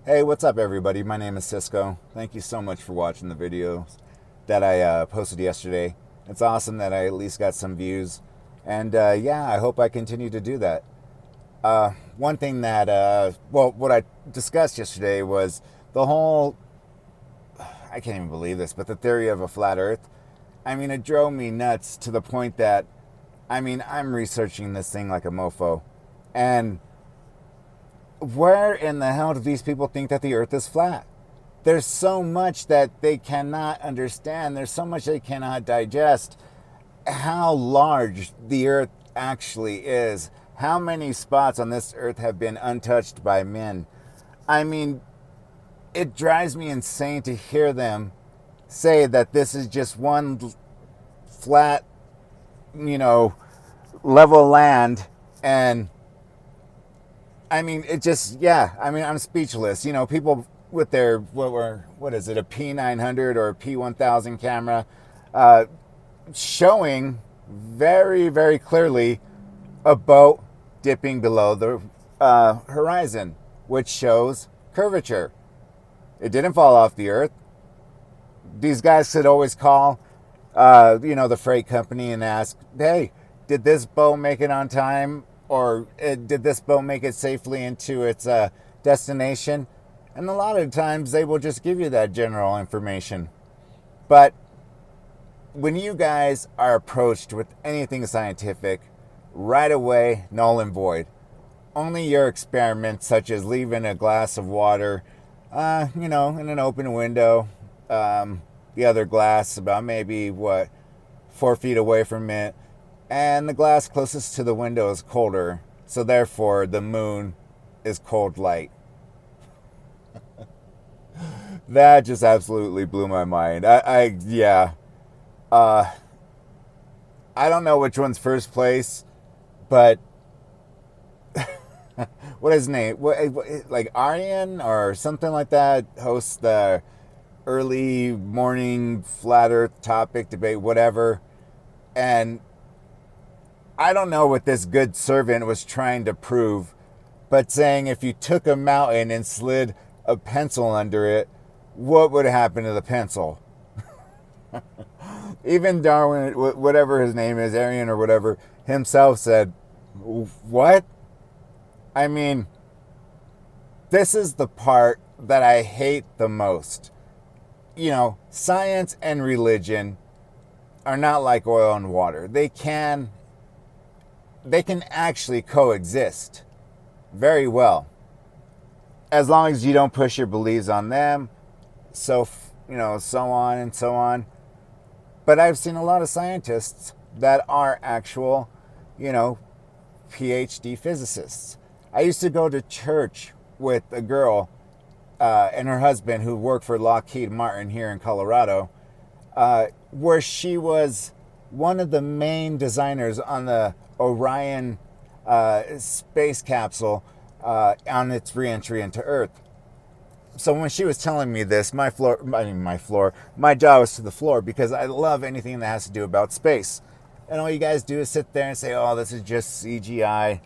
Hey, what's up, everybody? My name is Cisco. Thank you so much for watching the videos that I posted yesterday. It's awesome that I at least got some views. And yeah, I hope I continue to do that. One thing that, what I discussed yesterday was the whole, I can't even believe this, but the theory of a flat earth. I mean, it drove me nuts to the point that, I'm researching this thing like a mofo. And where in the hell do these people think that the earth is flat? There's so much that they cannot understand. There's so much they cannot digest. How large the earth actually is. How many spots on this earth have been untouched by men? I mean, it drives me insane to hear them say that this is just one flat, you know, level land. And it just, yeah, I'm speechless. People with their, what is it, a P900 or a P1000 camera, uh, showing very, very clearly a boat dipping below the horizon, which shows curvature. It didn't fall off the earth. These guys could always call, the freight company and ask, hey, did this boat make it on time? Or did this boat make it safely into its destination? And a lot of times they will just give you that general information. But when you guys are approached with anything scientific, right away, null and void. Only your experiments, such as leaving a glass of water, in an open window, the other glass about maybe, 4 feet away from it, and the glass closest to the window is colder, so therefore the moon is cold light. That just absolutely blew my mind. Yeah. Uh, I don't know which one's first place, but what is his name? Like Aryan or something like that hosts the early morning flat Earth topic debate, whatever. And I don't know what this good servant was trying to prove, but saying if you took a mountain and slid a pencil under it, what would happen to the pencil? Even Darwin, whatever his name is, Arian or whatever, himself said, what? I mean, this is the part that I hate the most. Science and religion are not like oil and water. They can actually coexist very well, as long as you don't push your beliefs on them. So on and so on. But I've seen a lot of scientists that are actual, PhD physicists. I used to go to church with a girl and her husband who worked for Lockheed Martin here in Colorado, where she was one of the main designers on the Orion space capsule on its reentry into Earth. So when she was telling me this, my jaw was to the floor, because I love anything that has to do about space. And all you guys do is sit there and say, oh, this is just CGI.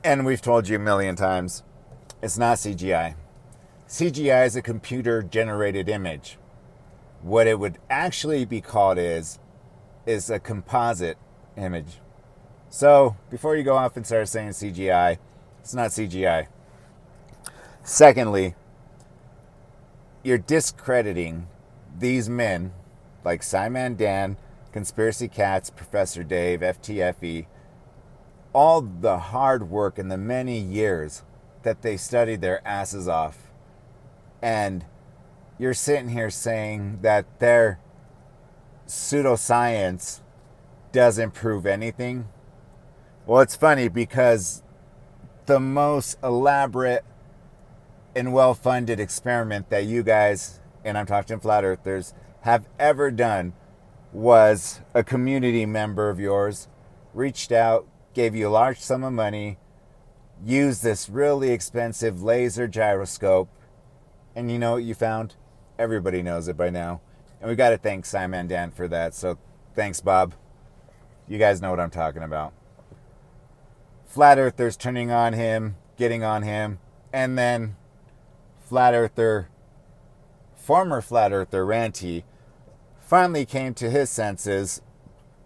And we've told you a million times, it's not CGI. CGI is a computer-generated image. What it would actually be called is a composite image. So before you go off and start saying CGI, it's not CGI. Secondly, you're discrediting these men like Simon Dan, Conspiracy Cats, Professor Dave, FTFE, all the hard work and the many years that they studied their asses off. And you're sitting here saying that their pseudoscience doesn't prove anything. Well, it's funny, because the most elaborate and well-funded experiment that you guys, and I'm talking flat earthers, have ever done was a community member of yours reached out, gave you a large sum of money, used this really expensive laser gyroscope, and you know what you found? Everybody knows it by now. And we got to thank Simon Dan for that. So thanks, Bob. You guys know what I'm talking about. Flat earthers turning on him, getting on him. And then former flat earther Ranty finally came to his senses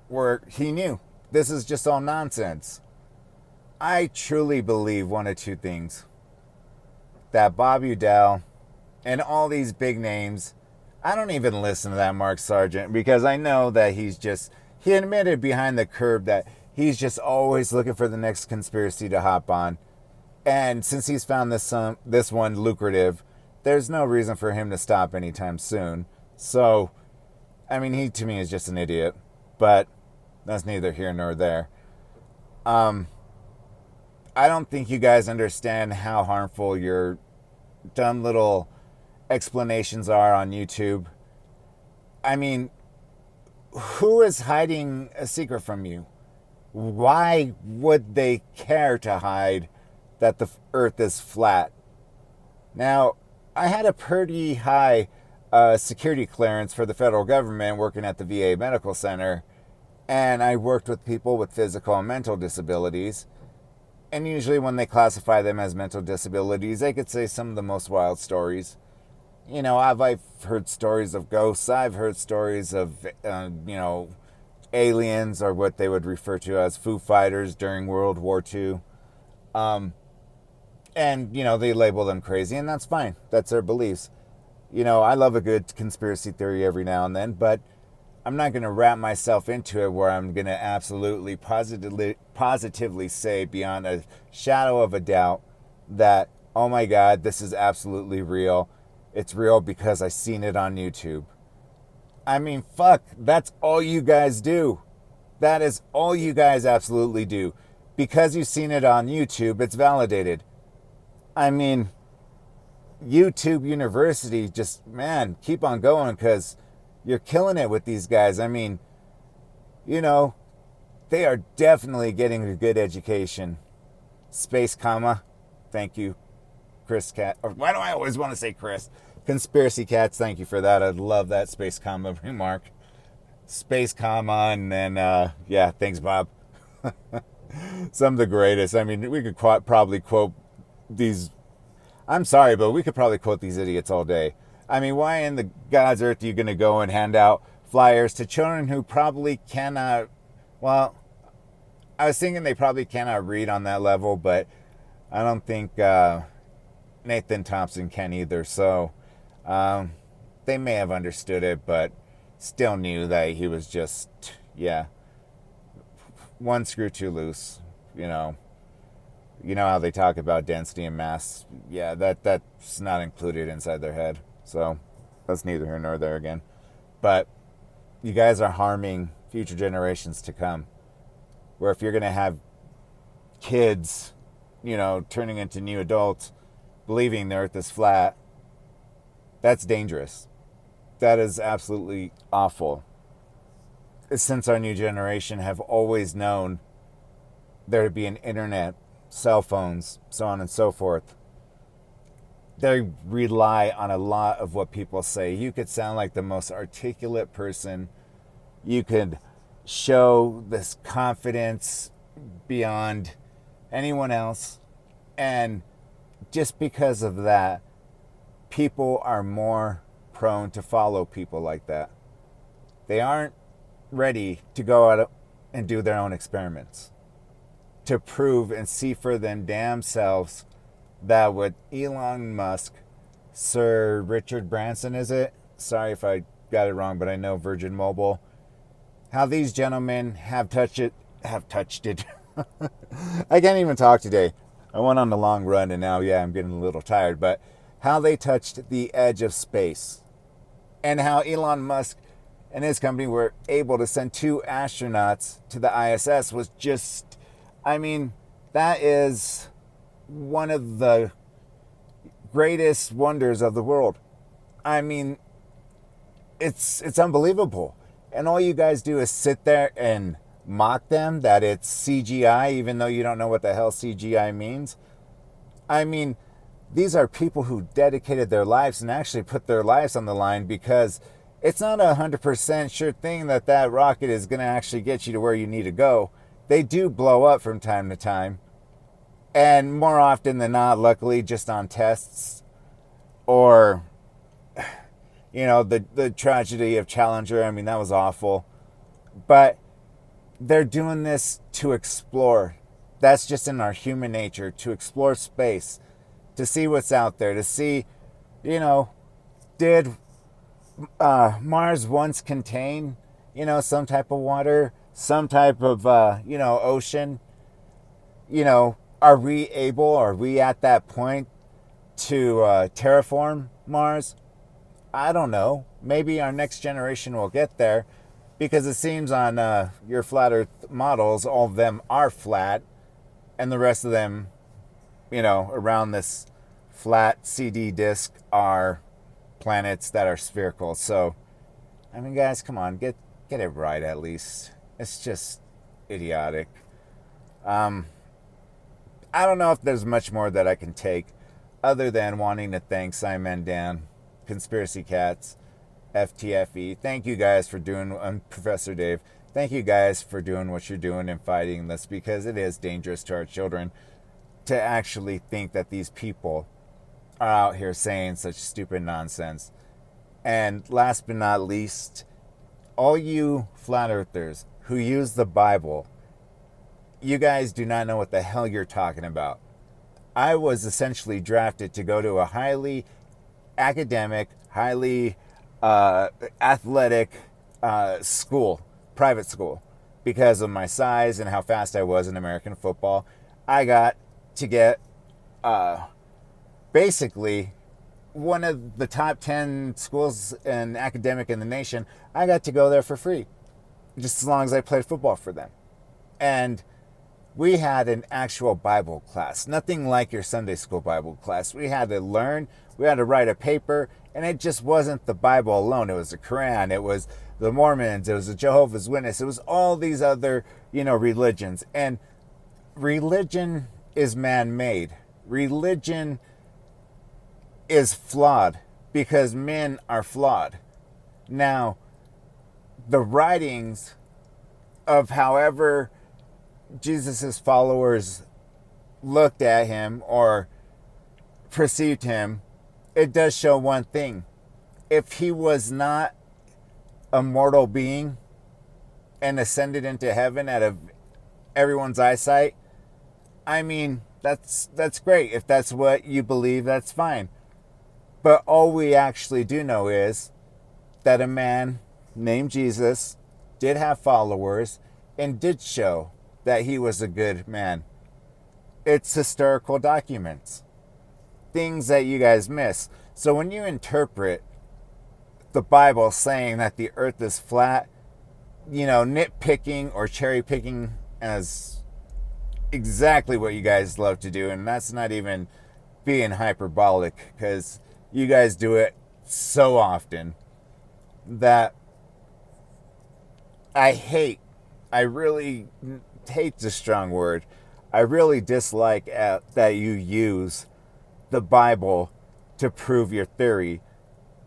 where he knew this is just all nonsense. I truly believe one of two things. That Bob Udell and all these big names, I don't even listen to that Mark Sargent because I know that he admitted behind the curb that he's just always looking for the next conspiracy to hop on. And since he's found this one lucrative, there's no reason for him to stop anytime soon. So, I mean, he to me is just an idiot, but that's neither here nor there. I don't think you guys understand how harmful your dumb little explanations are on YouTube. I mean, who is hiding a secret from you? Why would they care to hide that the earth is flat? Now, I had a pretty high security clearance for the federal government working at the VA Medical Center, and I worked with people with physical and mental disabilities. And usually when they classify them as mental disabilities, they could say some of the most wild stories. You know, I've heard stories of ghosts. I've heard stories of, aliens, or what they would refer to as Foo Fighters during World War II. And, they label them crazy, and that's fine. That's their beliefs. I love a good conspiracy theory every now and then, but I'm not going to wrap myself into it where I'm going to absolutely positively say beyond a shadow of a doubt that, oh my God, this is absolutely real. It's real because I seen it on YouTube. I mean, fuck, that's all you guys do. That is all you guys absolutely do. Because you've seen it on YouTube, it's validated. I mean, YouTube University, just, man, keep on going because you're killing it with these guys. I mean, they are definitely getting a good education. Space comma. Thank you, Chris Cat. Or why do I always want to say Chris? Conspiracy Cats, thank you for that. I love that space comma remark. Space comma, and then, thanks, Bob. Some of the greatest. I mean, we could probably quote these. I'm sorry, but we could probably quote these idiots all day. I mean, why in the God's earth are you going to go and hand out flyers to children who probably cannot, well, I was thinking they probably cannot read on that level, but I don't think Nathan Thompson can either. So they may have understood it, but still knew that he was just, one screw too loose. You know how they talk about density and mass. Yeah, that's not included inside their head. So that's neither here nor there again. But you guys are harming future generations to come. Where if you're going to have kids, turning into new adults, believing the earth is flat, that's dangerous. That is absolutely awful. Since our new generation have always known there to be an internet, cell phones, so on and so forth, they rely on a lot of what people say. You could sound like the most articulate person. You could show this confidence beyond anyone else. And just because of that, people are more prone to follow people like that. They aren't ready to go out and do their own experiments to prove and see for them damn selves that what Elon Musk, Sir Richard Branson, is it? Sorry if I got it wrong, but I know Virgin Mobile. How these gentlemen have touched it. I can't even talk today. I went on a long run and now, I'm getting a little tired. But how they touched the edge of space. And how Elon Musk and his company were able to send 2 astronauts to the ISS was just, that is one of the greatest wonders of the world. It's unbelievable. And all you guys do is sit there and mock them that it's CGI, even though you don't know what the hell CGI means. These are people who dedicated their lives and actually put their lives on the line, because it's not 100% sure thing that rocket is going to actually get you to where you need to go. They do blow up from time to time. And more often than not, luckily, just on tests or, the tragedy of Challenger. I mean, that was awful. But they're doing this to explore. That's just in our human nature, to explore space, to see what's out there, to see, did Mars once contain, some type of water, some type of, ocean? Are we at that point to terraform Mars? I don't know. Maybe our next generation will get there, because it seems on your flat Earth models, all of them are flat, and the rest of them, around this flat CD disk are planets that are spherical. So, I mean, guys, come on, get it right at least. It's just idiotic. I don't know if there's much more that I can take other than wanting to thank Simon Dan, Conspiracy Cats, FTFE. Thank you guys for doing, Professor Dave. Thank you guys for doing what you're doing and fighting this, because it is dangerous to our children to actually think that these people are out here saying such stupid nonsense. And last but not least, all you flat earthers who use the Bible, you guys do not know what the hell you're talking about. I was essentially drafted to go to a highly academic, highly athletic school, private school, because of my size and how fast I was in American football. I got to get basically one of the top 10 schools in academic in the nation. I got to go there for free, just as long as I played football for them. And we had an actual Bible class, nothing like your Sunday school Bible class. We had to learn, we had to write a paper, and it just wasn't the Bible alone. It was the Quran, it was the Mormons, it was the Jehovah's Witness, it was all these other, religions. And religion is man-made. Religion is flawed because men are flawed. Now, the writings of however Jesus's followers looked at him or perceived him, it does show one thing. If he was not a mortal being and ascended into heaven out of everyone's eyesight, I mean, that's great. If that's what you believe, that's fine. But all we actually do know is that a man named Jesus did have followers and did show that he was a good man. It's historical documents. Things that you guys miss. So when you interpret the Bible saying that the earth is flat, nitpicking or cherry picking, as exactly what you guys love to do, and that's not even being hyperbolic, because you guys do it so often, that I really hate's a strong word. I really dislike that you use the Bible to prove your theory,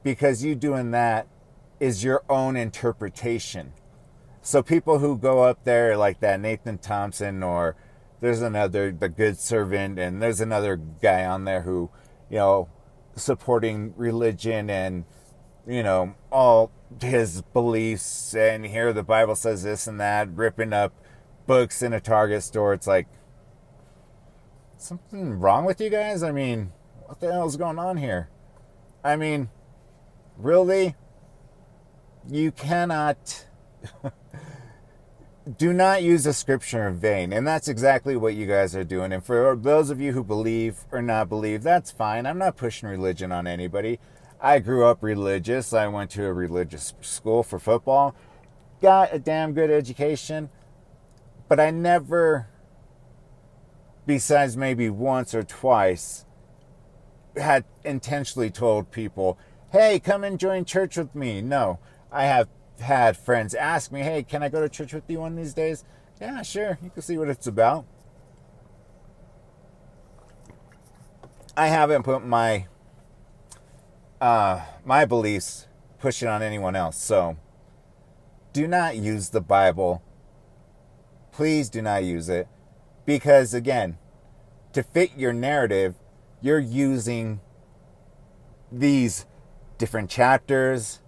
because you doing that is your own interpretation. So people who go up there like that Nathan Thompson, or there's another, the Good Servant, and there's another guy on there who, supporting religion and, all his beliefs, and here the Bible says this and that, ripping up books in a Target store. It's like, something wrong with you guys? I mean, what the hell is going on here? I mean, really? You cannot do not use the scripture in vain. And that's exactly what you guys are doing. And for those of you who believe or not believe, that's fine. I'm not pushing religion on anybody. I grew up religious. I went to a religious school for football. Got a damn good education. But I never, besides maybe once or twice, had intentionally told people, hey, come and join church with me. No, I have had friends ask me, hey, can I go to church with you one of these days? Yeah, sure. You can see what it's about. I haven't put my beliefs pushing on anyone else. So do not use the Bible. Please do not use it. Because again, to fit your narrative, you're using these different chapters,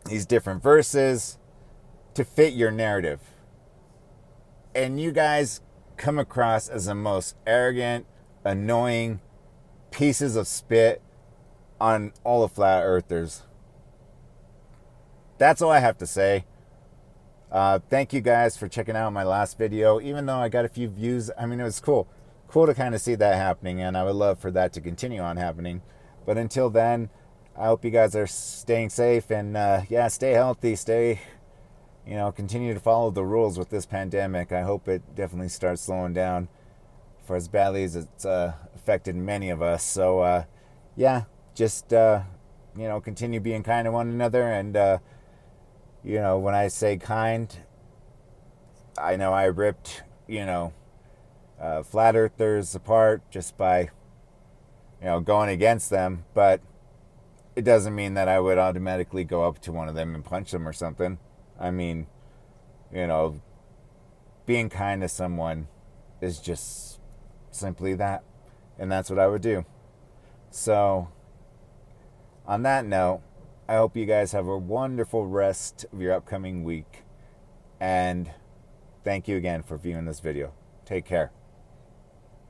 these different verses to fit your narrative. And you guys come across as the most arrogant, annoying pieces of spit on all the flat earthers. That's all I have to say. Thank you guys for checking out my last video. Even though I got a few views, I mean, it was cool to kind of see that happening, and I would love for that to continue on happening. But until then, I hope you guys are staying safe, and yeah, stay healthy, continue to follow the rules with this pandemic. I hope it definitely starts slowing down for as badly as it's affected many of us. So yeah, just continue being kind to one another. And when I say kind, I know I ripped flat earthers apart just by going against them, but it doesn't mean that I would automatically go up to one of them and punch them or something. I mean, being kind to someone is just simply that, and that's what I would do. So on that note, I hope you guys have a wonderful rest of your upcoming week, and thank you again for viewing this video. Take care.